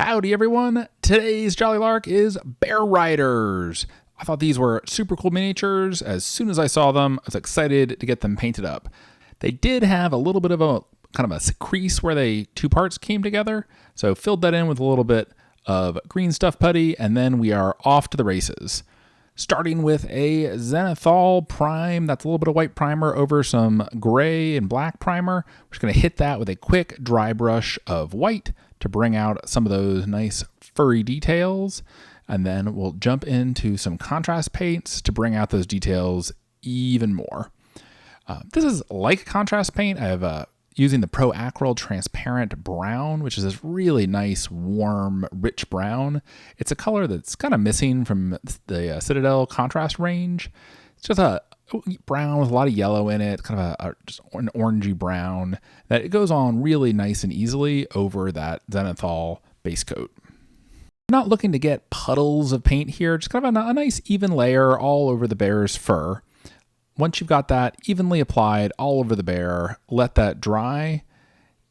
Howdy everyone, today's Jolly Lark is Bear Riders. I thought these were super cool miniatures. As soon as I saw them, I was excited to get them painted up. They did have a little bit of a kind of a crease where two parts came together, so filled that in with a little bit of green stuff putty, and then we are off to the races. Starting with a Zenithal prime, that's a little bit of white primer over some gray and black primer. We're just going to hit that with a quick dry brush of white to bring out some of those nice furry details. And then we'll jump into some contrast paints to bring out those details even more. This is like contrast paint. I have using the Pro-Acryl Transparent Brown, which is this really nice, warm, rich brown. It's a color that's kind of missing from the Citadel Contrast range. It's just a brown with a lot of yellow in it, kind of just an orangey brown that it goes on really nice and easily over that Zenithal base coat. I'm not looking to get puddles of paint here, just kind of a nice even layer all over the bear's fur. Once you've got that evenly applied all over the bear, let that dry,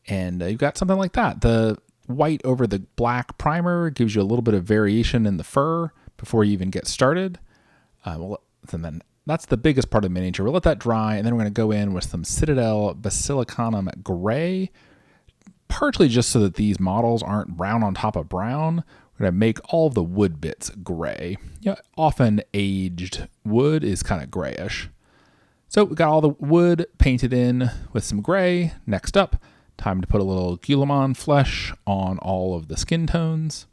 and you've got something like that. The white over the black primer gives you a little bit of variation in the fur before you even get started. And then that's the biggest part of the miniature. We'll let that dry, and then we're going to go in with some Citadel Basilicanum gray, partially just so that these models aren't brown on top of brown. We're going to make all of the wood bits gray. Often aged wood is kind of grayish. So we got all the wood painted in with some gray. Next up, time to put a little Guilliman flesh on all of the skin tones.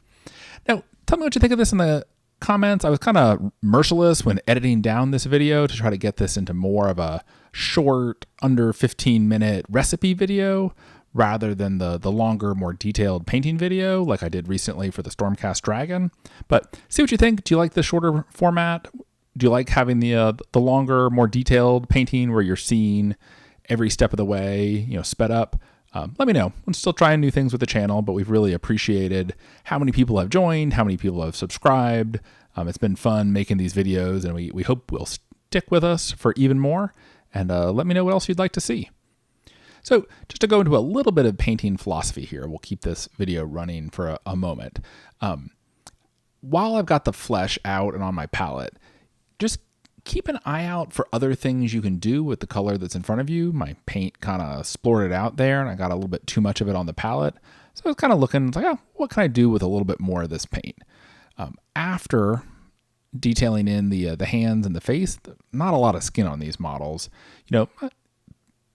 Now, tell me what you think of this in the comments. I was kind of merciless when editing down this video to try to get this into more of a short, under 15-minute recipe video rather than the longer, more detailed painting video like I did recently for the Stormcast Dragon. But see what you think. Do you like the shorter format? Do you like having the longer, more detailed painting where you're seeing every step of the way, sped up? Let me know. I'm still trying new things with the channel, but we've really appreciated how many people have joined, how many people have subscribed. It's been fun making these videos, and we hope will stick with us for even more. And let me know what else you'd like to see. So just to go into a little bit of painting philosophy here, we'll keep this video running for a moment. While I've got the flesh out and on my palette, just keep an eye out for other things you can do with the color that's in front of you. My paint kind of splorted out there, and I got a little bit too much of it on the palette. So I was kind of looking, like, what can I do with a little bit more of this paint? After detailing in the hands and the face, not a lot of skin on these models.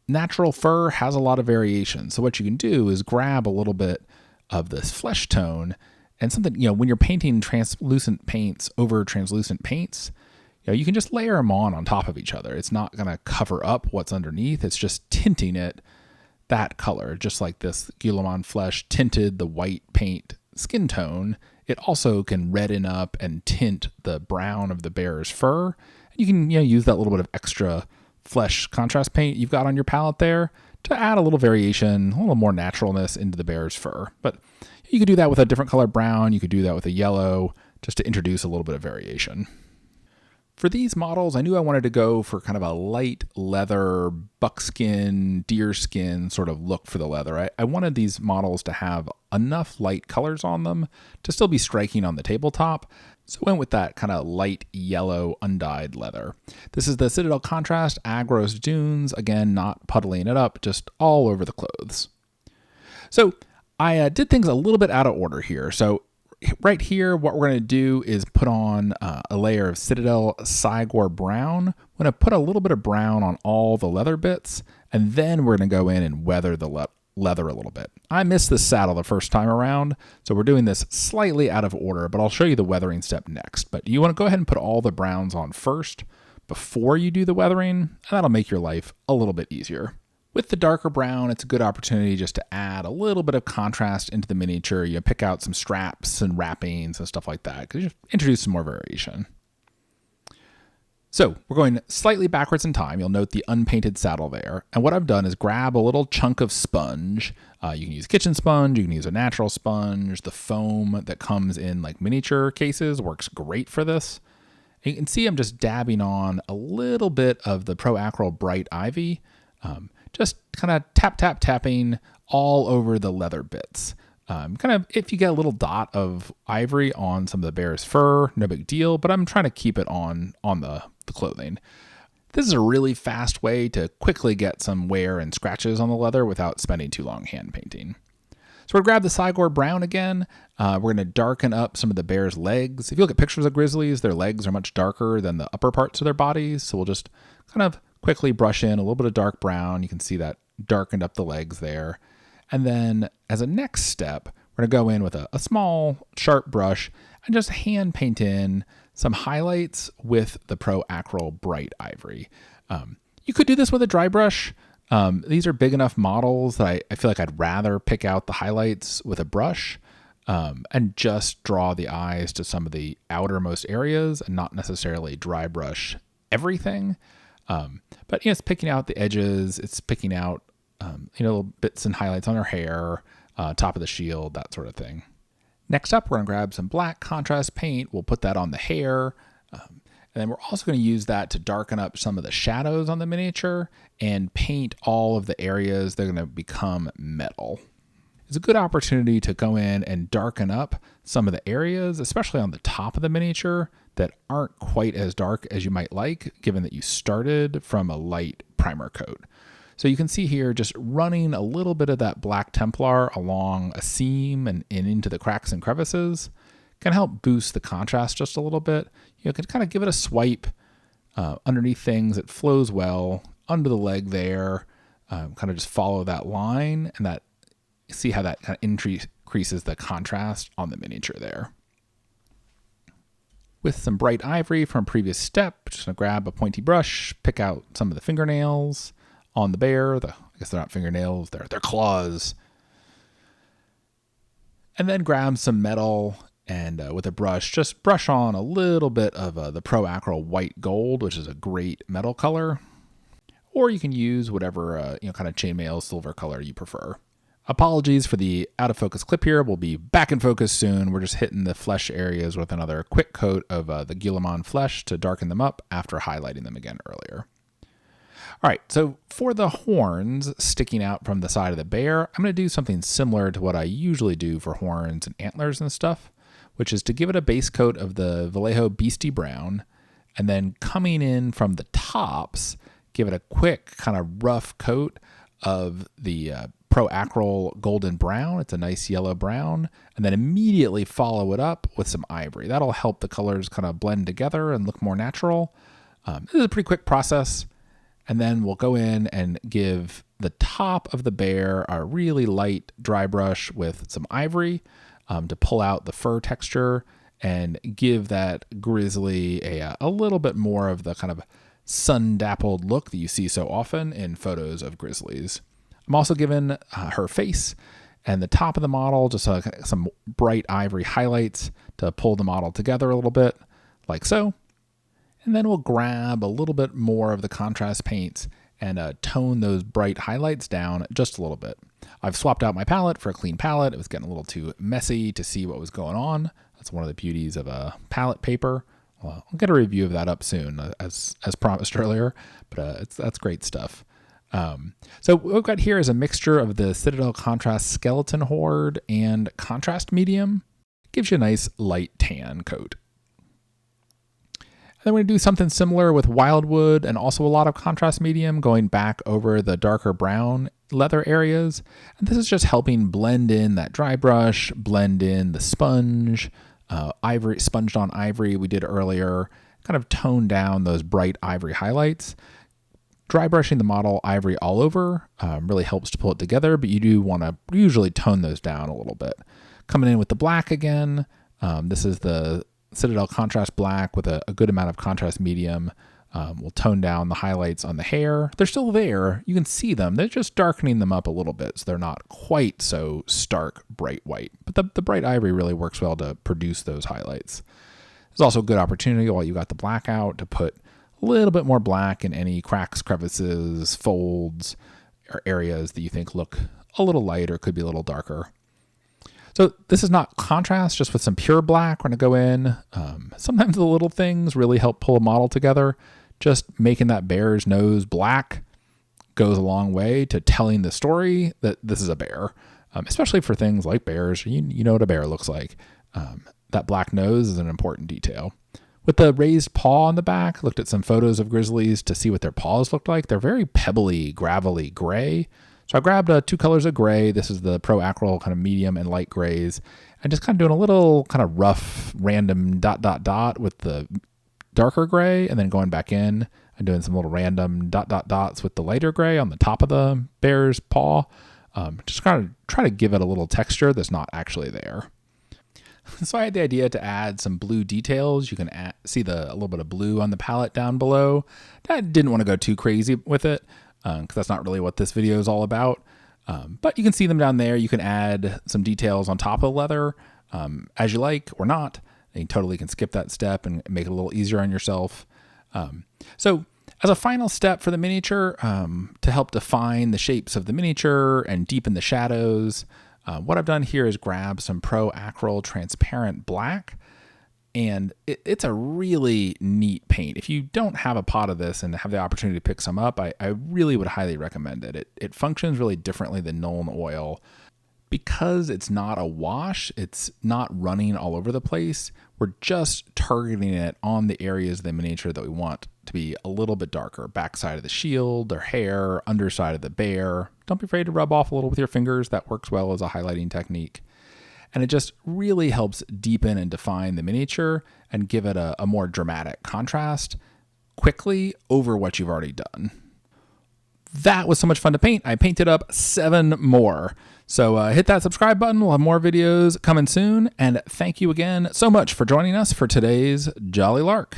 Natural fur has a lot of variation. So what you can do is grab a little bit of this flesh tone and something, when you're painting translucent paints over translucent paints, you can just layer them on top of each other. It's not going to cover up what's underneath. It's just tinting it that color, just like this Guilliman flesh tinted the white paint skin tone. It also can redden up and tint the brown of the bear's fur. And you can use that little bit of extra flesh contrast paint you've got on your palette there to add a little variation, a little more naturalness into the bear's fur. But you could do that with a different color brown. You could do that with a yellow, just to introduce a little bit of variation. For these models, I knew I wanted to go for kind of a light leather, buckskin, deerskin sort of look for the leather. I wanted these models to have enough light colors on them to still be striking on the tabletop. So I went with that kind of light yellow undyed leather. This is the Citadel Contrast Aggaros Dunes. Again, not puddling it up, just all over the clothes. So I did things a little bit out of order here. So right here, what we're going to do is put on a layer of Citadel Cygor Brown. I'm going to put a little bit of brown on all the leather bits, and then we're going to go in and weather the leather a little bit. I missed this saddle the first time around, so we're doing this slightly out of order, but I'll show you the weathering step next. But you want to go ahead and put all the browns on first before you do the weathering, and that'll make your life a little bit easier. With the darker brown, it's a good opportunity just to add a little bit of contrast into the miniature. You pick out some straps and wrappings and stuff like that, because you introduce some more variation. So we're going slightly backwards in time. You'll note the unpainted saddle there. And what I've done is grab a little chunk of sponge. You can use kitchen sponge, you can use a natural sponge. The foam that comes in like miniature cases works great for this. And you can see I'm just dabbing on a little bit of the Pro-Acryl Bright Ivy. Just kind of tapping all over the leather bits. Kind of, if you get a little dot of ivory on some of the bear's fur, no big deal, but I'm trying to keep it on the clothing. This is a really fast way to quickly get some wear and scratches on the leather without spending too long hand painting. So we're going to grab the Cygor Brown again. We're going to darken up some of the bear's legs. If you look at pictures of grizzlies, their legs are much darker than the upper parts of their bodies. So we'll just kind of quickly brush in a little bit of dark brown. You can see that darkened up the legs there. And then as a next step, we're going to go in with a small sharp brush and just hand paint in some highlights with the Pro-Acryl Bright Ivory. You could do this with a dry brush. These are big enough models that I feel like I'd rather pick out the highlights with a brush and just draw the eyes to some of the outermost areas and not necessarily dry brush everything. But it's picking out the edges. It's picking out little bits and highlights on her hair, top of the shield, that sort of thing. Next up, we're going to grab some black contrast paint. We'll put that on the hair. And then we're also going to use that to darken up some of the shadows on the miniature and paint all of the areas that are going to become metal. It's a good opportunity to go in and darken up some of the areas, especially on the top of the miniature, that aren't quite as dark as you might like, given that you started from a light primer coat. So you can see here just running a little bit of that Black Templar along a seam and into the cracks and crevices can help boost the contrast just a little bit. You can kind of give it a swipe underneath things. It flows well under the leg there. Kind of just follow that line and that see how that kind of increases the contrast on the miniature there. With some bright ivory from a previous step, just gonna grab a pointy brush, pick out some of the fingernails on the bear. I guess they're not fingernails, they're claws. And then grab some metal and with a brush, just brush on a little bit of the Pro-Acryl white gold, which is a great metal color. Or you can use whatever kind of chainmail silver color you prefer. Apologies for the out of focus clip here. We'll be back in focus soon. We're just hitting the flesh areas with another quick coat of the Guilliman flesh to darken them up after highlighting them again earlier. All right, so for the horns sticking out from the side of the bear, I'm going to do something similar to what I usually do for horns and antlers and stuff, which is to give it a base coat of the VALLEJO Beasty Brown, and then coming in from the tops, give it a quick kind of rough coat of the Pro-Acryl Golden Brown. It's a nice yellow brown, and then immediately follow it up with some ivory. That'll help the colors kind of blend together and look more natural. This is a pretty quick process. And then we'll go in and give the top of the bear a really light dry brush with some ivory to pull out the fur texture and give that grizzly a little bit more of the kind of sun-dappled look that you see so often in photos of grizzlies. I'm also giving her face and the top of the model just some bright ivory highlights to pull the model together a little bit, like so. And then we'll grab a little bit more of the contrast paints and tone those bright highlights down just a little bit. I've swapped out my palette for a clean palette. It was getting a little too messy to see what was going on. That's one of the beauties of a palette paper. Well, I'll get a review of that up soon, as promised earlier, but that's great stuff. So what we've got here is a mixture of the Citadel Contrast Skeleton Horde and Contrast Medium. It gives you a nice light tan coat. Then we're going to do something similar with Wildwood and also a lot of contrast medium going back over the darker brown leather areas. And this is just helping blend in that dry brush, blend in the sponge, ivory, sponged on ivory we did earlier, kind of tone down those bright ivory highlights. Dry brushing the model ivory all over really helps to pull it together, but you do want to usually tone those down a little bit. Coming in with the black again, this is the Citadel Contrast Black with a good amount of contrast medium. We'll tone down the highlights on the hair. They're still there. You can see them. They're just darkening them up a little bit so they're not quite so stark bright white. But the bright ivory really works well to produce those highlights. There's also a good opportunity while you got the black out to put a little bit more black in any cracks, crevices, folds, or areas that you think look a little light or could be a little darker. So this is not contrast, just with some pure black. We're going to go in. Sometimes the little things really help pull a model together. Just making that bear's nose black goes a long way to telling the story that this is a bear. especially for things like bears. You know what a bear looks like. That black nose is an important detail. With the raised paw on the back, looked at some photos of grizzlies to see what their paws looked like. They're very pebbly, gravelly gray. So I grabbed 2 colors of gray. This is the Pro-Acryl kind of medium and light grays. And just kind of doing a little kind of rough, random ... with the darker gray, and then going back in and doing some little random ... dots with the lighter gray on the top of the bear's paw. Just kind of try to give it a little texture that's not actually there. So I had the idea to add some blue details. You can see a little bit of blue on the palette down below. I didn't want to go too crazy with it because that's not really what this video is all about. But you can see them down there. You can add some details on top of the leather as you like or not. And you totally can skip that step and make it a little easier on yourself. So as a final step for the miniature, to help define the shapes of the miniature and deepen the shadows, what I've done here is grab some Pro-Acryl transparent black, and it's a really neat paint. If you don't have a pot of this and have the opportunity to pick some up, I really would highly recommend it. It functions really differently than Nuln Oil. Because it's not a wash, it's not running all over the place, we're just targeting it on the areas of the miniature that we want to be a little bit darker. Backside of the shield, their hair, underside of the bear. Don't be afraid to rub off a little with your fingers. That works well as a highlighting technique. And it just really helps deepen and define the miniature and give it a more dramatic contrast quickly over what you've already done. That was so much fun to paint. I painted up 7 more. So hit that subscribe button. We'll have more videos coming soon. And thank you again so much for joining us for today's Jolly Lark.